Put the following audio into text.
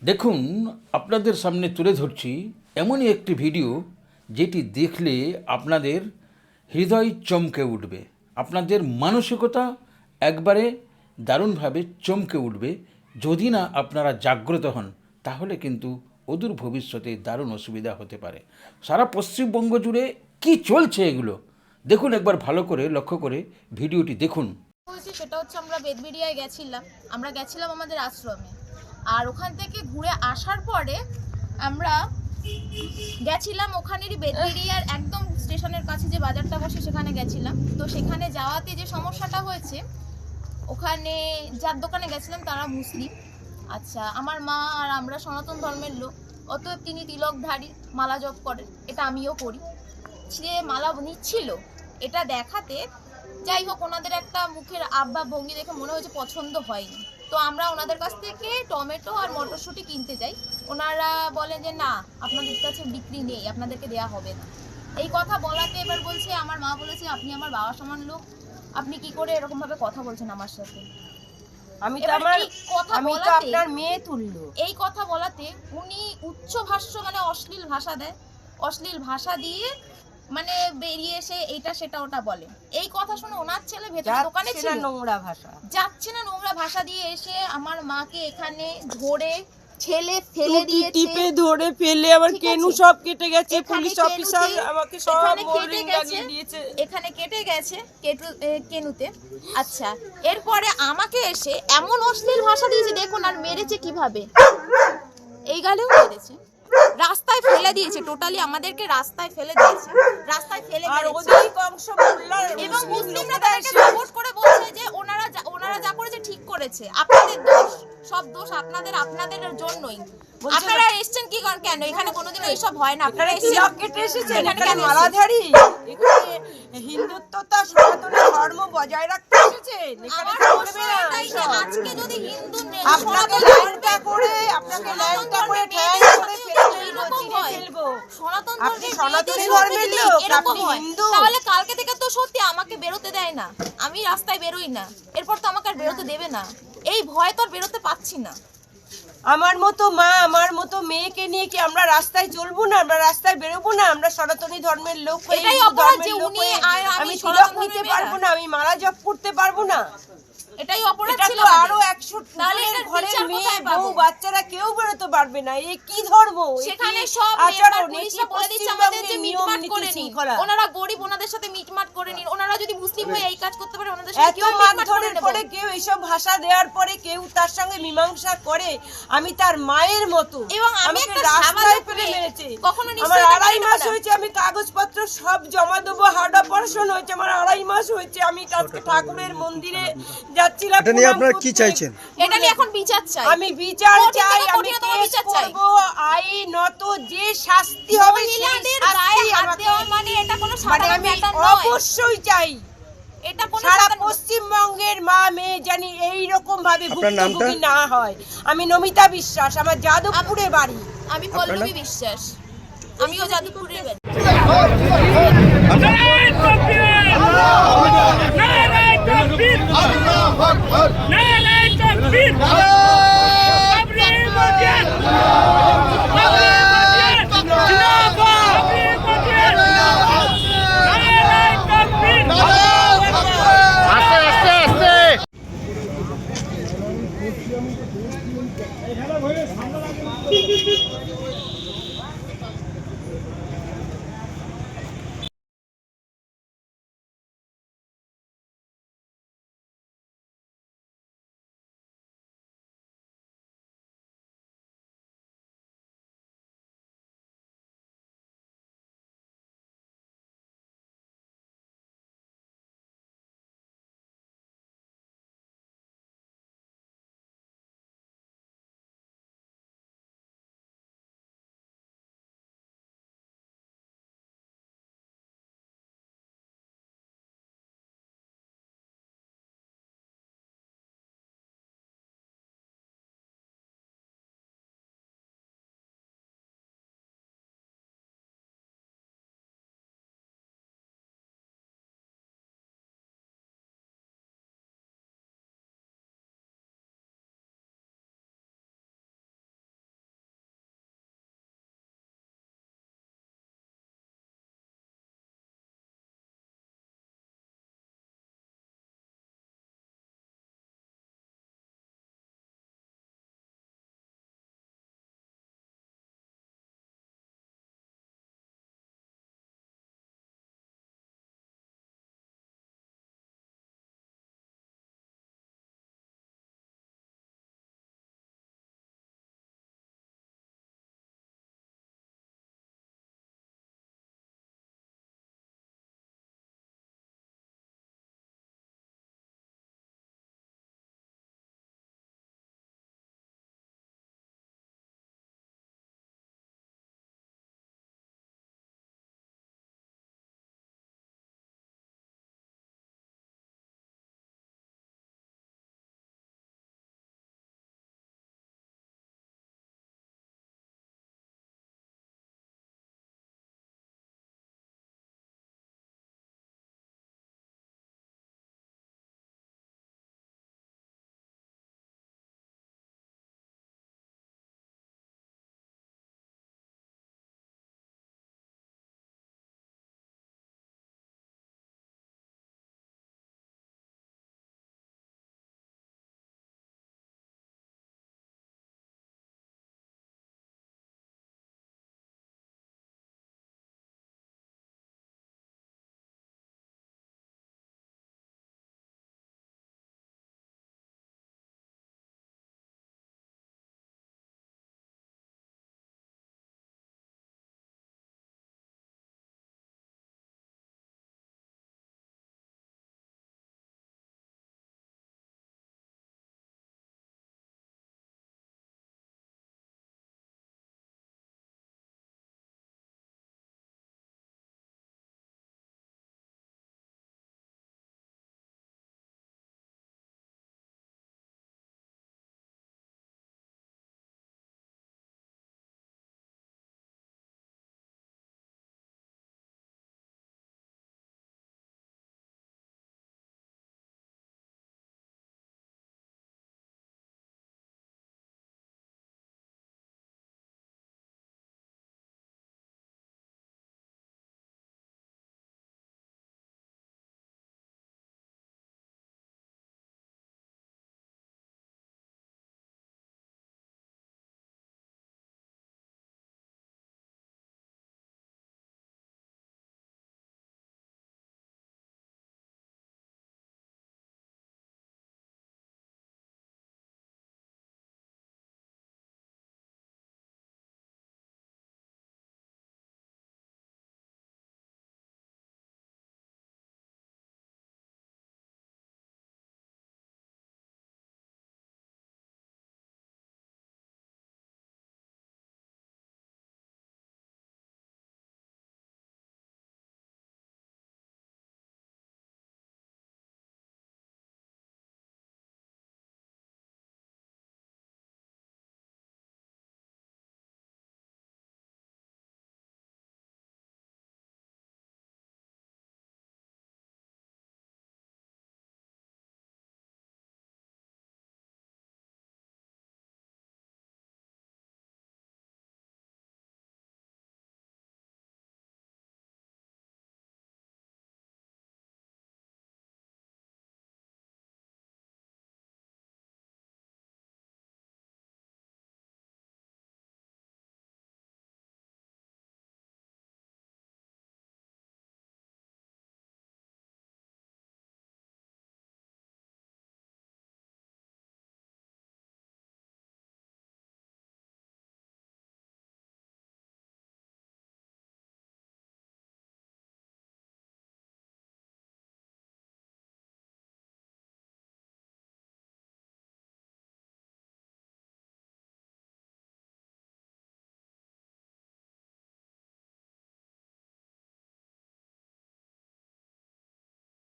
দেখুন, আপনাদের সামনে তুলে ধরছি এমনই একটি ভিডিও যেটি দেখলে আপনাদের হৃদয় চমকে উঠবে, আপনাদের মানসিকতা একবারে দারুণভাবে চমকে উঠবে। যদি না আপনারা জাগ্রত হন তাহলে কিন্তু অদূর ভবিষ্যতে দারুণ অসুবিধা হতে পারে। সারা পশ্চিমবঙ্গ জুড়ে কি চলছে এগুলো দেখুন, একবার ভালো করে লক্ষ্য করে ভিডিওটি দেখুন। সেটা হচ্ছে আমরা বেদবেরিয়ায় গেছিলাম আমাদের আশ্রমে। আর ওখান থেকে ঘুরে আসার পরে আমরা গেছিলাম ওখানেরই বেদবেরিয়ার একদম স্টেশনের কাছে যে বাজারটা বসে সেখানে গেছিলাম। তো সেখানে যাওয়াতে যে সমস্যাটা হয়েছে, ওখানে যার দোকানে গেছিলাম তারা মুসলিম। আচ্ছা, আমার মা আর আমরা সনাতন ধর্মের লোক, অতএব তিনি তিলকধারী, মালা জপ করেন, এটা আমিও করি। সে মালা নিচ্ছিল, এটা দেখাতে যাই হোক ওনাদের একটা মুখের আব্বা ভঙ্গি দেখে মনে হয়েছে পছন্দ হয়নি। তো আমরা ওনাদের কাছ থেকে টমেটো আর মটরশুঁটি কিনতে যাই। ওনারা বলেন যে না, আপনাদের কাছে বিক্রি নেই, আপনাদেরকে দেয়া হবে না। এই কথা বলাতে এবার বলছে, আমার মা বলেছে আপনি আমার বাবা সমান লোক, আপনি কি করে এরকম ভাবে কথা বলছেন আমার সাথে? আমি তো আপনার মেয়ে তুললো। এই কথা বলাতে উনি উচ্চ ভাষ্য মানে অশ্লীল ভাষা দিয়ে মানে বেরিয়ে এসে এইটা সেটা ওটা বলে। এই কথা শুনে ওনার ছেলে ভেতরে দোকানে ছিল, নোংরা ভাষা যাচ্ছে না, নোংরা ভাষা দিয়ে এসে আমার মাকে এখানে ধরে ঠেলে ফেলে দিয়েছে, টিপে ধরে ফেলে আবার কেনু সব কেটে গেছে। পুলিশ অফিসার আমাকে সব মোল্ডিং লাগিয়ে দিয়েছে, এখানে কেটে গেছে কেনুতে। আচ্ছা, এরপরে আমাকে এসে এমন অশ্লীল ভাষা দিয়েছে দেখুন, আর মেরেছে কিভাবে, এই গালেও মেরেছে, রাস্তায় ফেলে দিয়েছে, টোটালি আমাদেরকে রাস্তায় ফেলে দিয়েছে, রাস্তায় ফেলে আর অধিক অংশ মোল্লার এবং মুসলিমরা তাদেরকে সাপোর্ট করে বলছে যে ওনারা যা করেছে ঠিক করেছে, আপনাদের দোষ, সব দোষ আপনাদের জন্যই। আপনারা এসেছেন কি কেন? এখানে কোনোদিন এইসব হয় না। আপনারা এসেছেন এখানে মালাধারী, এখানে হিন্দুত্বতা সনাতন ধর্ম বজায় রাখতে এসেছেন। এখানে আজকে যদি হিন্দু আপনাকে ল্যাংটা করে ঠ্যাং করে ফেলবো, সনাতন ধর্মের লোক, আপনি হিন্দু, তাহলে কালকে থেকে তো সত্যি আমাকে বেরোতে দেয় না, আমি রাস্তায় বেরোই না, এরপর তো আমাকে আর বেরোতে দেবে না। এই ভয় তো আর বেরোতে পাচ্ছি না। আমার মতো মা, আমার মতো মেয়েকে নিয়ে কি আমরা রাস্তায় চলবো না? আমরা রাস্তায় বেরোবো না? আমরা সনাতনী ধর্মের লোক, এটাই অপরাধ যে উনি আমি তিলক নিতে পারবো না, আমি মালা জপ করতে পারবো না, এটাই অপরাধ ছিল। আরো 100 ঘরের মেয়ে বউ বাচ্চারা কেউ বেরোতে পারবে না। এই কি ধর্ম? সেখানে সব আচরণ পুলিশরা বলে দিচ্ছে আমাদের যে মিটমাট করে নিন, ওনারা গরিব, ওনাদের সাথে মিটমাট করে নিন। ওনারা যদি মুসলিম হয়ে এই কাজ করতে পারে, ওনাদের সাথে কেউ মিটমাট করে নেবে। পরে কেউ এইসব ভাষা দেওয়ার পরে কেউ তার সঙ্গে মীমাংসা করে, আমি তার মায়ের মতো, এবং আমি একটা রাস্তায় ফেলে মেরেছে। কখনো আমার 2.5 মাস হয়েছে, আমি কাগজপত্র সব জমা দেবো, হার্ট অপারেশন হয়েছে, আমার 2.5 মাস হয়েছে। আমি আজকে ঠাকুরের মন্দিরে যাচ্ছিলাম। এটা নিয়ে আপনারা কি চাইছেন? এটা নিয়ে এখন বিচার চাই, আমি বিচার চাই, আমি কেস করব, আইনত যে শাস্তি হবে মহিলাদের গায়ে হাত দেওয়া মানে এটা কোনো সাধারণ ব্যাপার নয়। অবশ্যই চাই এটা কোনো সারা পশ্চিমবঙ্গের মা মেয়ে জানি এই রকম ভাবে ভুক্তভোগী না হয়। আমি নমিতা বিশ্বাস, আমার যাদবপুরে বাড়ি। আমি পল্লবী বিশ্বাস, আমিও যাদবপুরের বাড়ি। এখানে